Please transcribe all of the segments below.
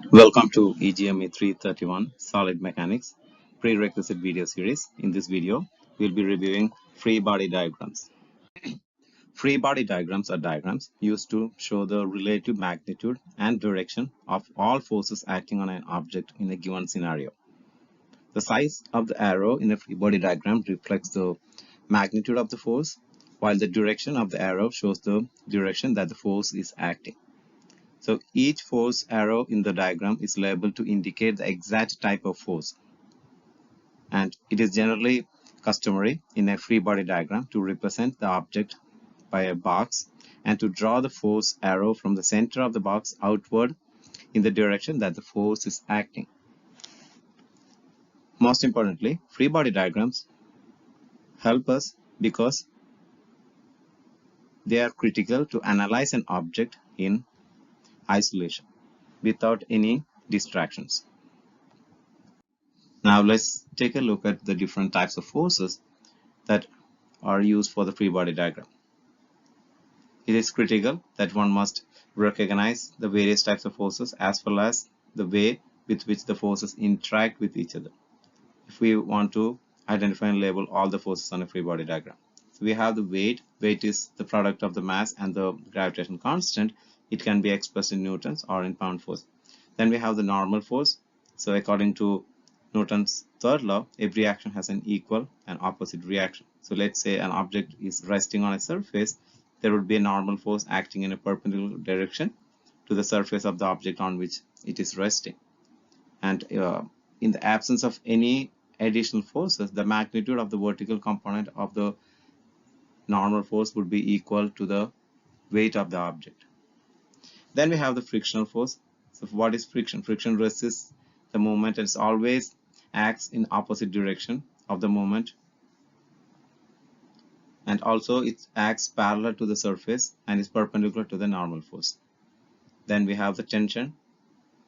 Welcome to EGME-331 Solid Mechanics Prerequisite video series. In this video, we'll be reviewing free body diagrams. Free body diagrams are diagrams used to show the relative magnitude and direction of all forces acting on an object in a given scenario. The size of the arrow in a free body diagram reflects the magnitude of the force, while the direction of the arrow shows the direction that the force is acting. So each force arrow in the diagram is labeled to indicate the exact type of force. And it is generally customary in a free body diagram to represent the object by a box and to draw the force arrow from the center of the box outward in the direction that the force is acting. Most importantly, free body diagrams help us because they are critical to analyze an object in isolation without any distractions. Now let's take a look at the different types of forces that are used for the free body diagram. It is critical that one must recognize the various types of forces as well as the way with which the forces interact with each other if we want to identify and label all the forces on a free body diagram. So we have the weight. Weight is the product of the mass and the gravitational constant. It can be expressed in newtons or in pound force. Then we have the normal force. So according to Newton's third law, every action has an equal and opposite reaction. So let's say an object is resting on a surface, there would be a normal force acting in a perpendicular direction to the surface of the object on which it is resting. And in the absence of any additional forces, the magnitude of the vertical component of the normal force would be equal to the weight of the object. Then we have the frictional force. So what is friction? Friction resists the movement and it always acts in opposite direction of the movement, and also it acts parallel to the surface and is perpendicular to the normal force. Then we have the tension.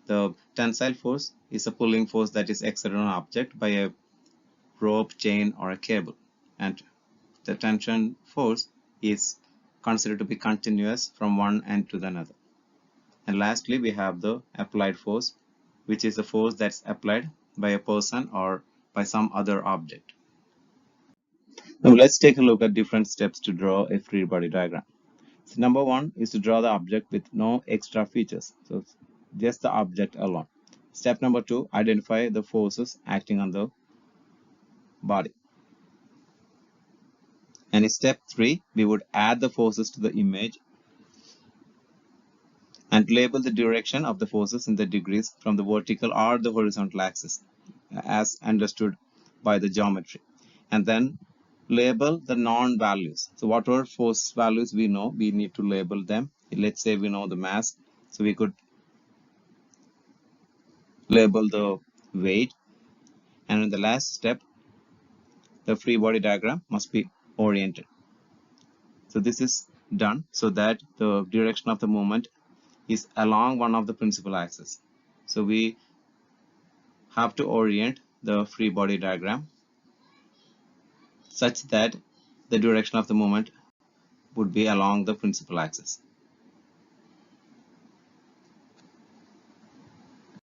The tensile force is a pulling force that is exerted on an object by a rope, chain, or a cable, and the tension force is considered to be continuous from one end to the another. And lastly, we have the applied force, which is a force that's applied by a person or by some other object. Now let's take a look at different steps to draw a free body diagram. So number one is to draw the object with no extra features, so just the object alone. Step number two, identify the forces acting on the body. And in step three, we would add the forces to the image and label the direction of the forces in the degrees from the vertical or the horizontal axis as understood by the geometry. And then label the non-values. So whatever force values we know, we need to label them. Let's say we know the mass, so we could label the weight. And in the last step, the free body diagram must be oriented. So this is done so that the direction of the movement is along one of the principal axes. So we have to orient the free body diagram such that the direction of the movement would be along the principal axis.